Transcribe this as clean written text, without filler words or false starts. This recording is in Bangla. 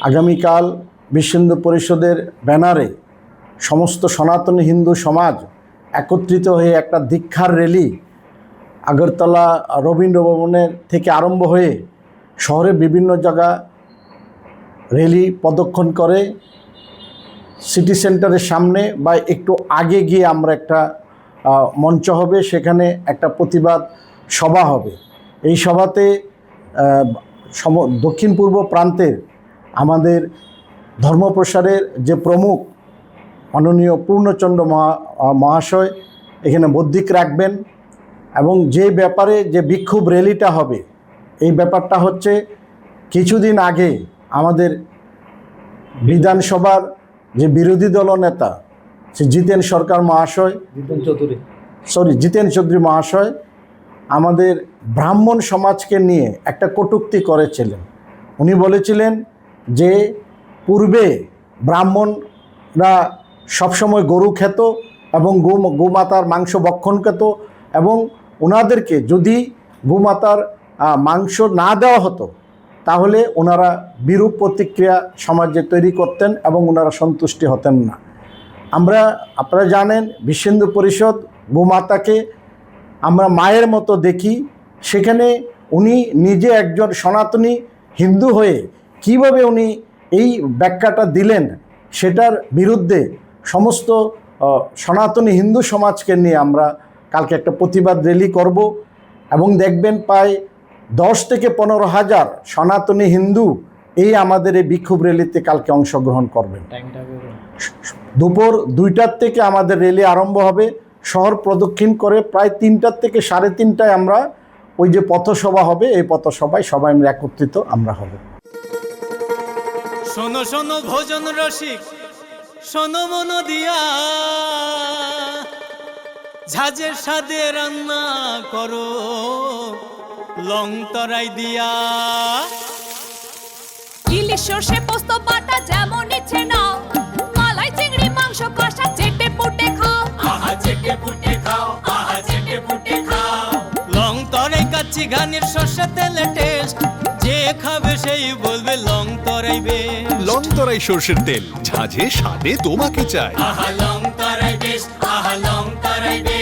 আগামীকাল বিশ্ব হিন্দু পরিষদের ব্যানারে সমস্ত সনাতনী হিন্দু সমাজ একত্রিত হয়ে একটা দীক্ষার র্যালি আগরতলা রবীন্দ্র ভবনের থেকে আরম্ভ হয়ে শহরের বিভিন্ন জায়গা র্যালি প্রদক্ষিণ করে সিটি সেন্টারের সামনে বা একটু আগে গিয়ে আমরা একটা মঞ্চ হবে, সেখানে একটা প্রতিবাদ সভা হবে। এই সভাতে দক্ষিণ পূর্ব প্রান্তের আমাদের ধর্মপ্রসারের যে প্রমুখ মাননীয় পূর্ণচন্দ্র মহাশয় এখানে বদ্যিক রাখবেন এবং যে ব্যাপারে যে বিক্ষোভ র্যালিটা হবে এই ব্যাপারটা হচ্ছে কিছুদিন আগে আমাদের বিধানসভার যে বিরোধী দলনেতা সে জিতেন চৌধুরী মহাশয় আমাদের ব্রাহ্মণ সমাজকে নিয়ে একটা কটূক্তি করেছিলেন। উনি বলেছিলেন যে পূর্বে ব্রাহ্মণরা সবসময় গরু খেত এবং গোমাতার মাংস ভক্ষণ খেত এবং ওনাদেরকে যদি গোমাতার মাংস না দেওয়া হতো তাহলে ওনারা বিরূপ প্রতিক্রিয়া সমাজে তৈরি করতেন এবং ওনারা সন্তুষ্টি হতেন না। আপনারা জানেন বিশ্ব হিন্দু পরিষদ গোমাতাকে আমরা মায়ের মতো দেখি। সেখানে উনি নিজে একজন সনাতনী হিন্দু হয়ে কিভাবে উনি এই ব্যাখ্যাটা দিলেন সেটার বিরুদ্ধে সমস্ত সনাতনী হিন্দু সমাজকে নিয়ে আমরা কালকে একটা প্রতিবাদ র্যালি করব এবং দেখবেন প্রায় 10 থেকে 15,000 সনাতনী হিন্দু এই আমাদের এই বিক্ষোভ র্যালিতে কালকে অংশগ্রহণ করবেন। দুপুর 2টার থেকে আমাদের র্যালি আরম্ভ হবে। শহর প্রদক্ষিণ করে প্রায় 3টা থেকে 3:30টায় আমরা ওই যে পথসভা হবে, এই পথসভায় সবাই আমরা একত্রিত আমরা হব। শোনো শোনো ভোজন রসিক, শোনো মন দিয়া, ঝাঁঝের স্বাদে রান্না করো লং তরাই দিয়া। ইলিশ সর্ষে পোস্ত বাটা যেমন ইচ্ছে নাও, মালাই চিংড়ি মাংস কষা চেটে পুটে খাও, আহা চেটে পুটে খাও, আহা চেটে পুটে খাও। লং তরাই কাচ্চি ঘানির সর্ষে তেলে টেস্ট, যে খাবে সেই বলবে লং তরাই বেশ। লং তরাই সর্ষের তেল, ঝাঁঝে স্বাদে তোমাকে চাই। আহা লং তরাই বেশ, আহা লং তরাই বেশ।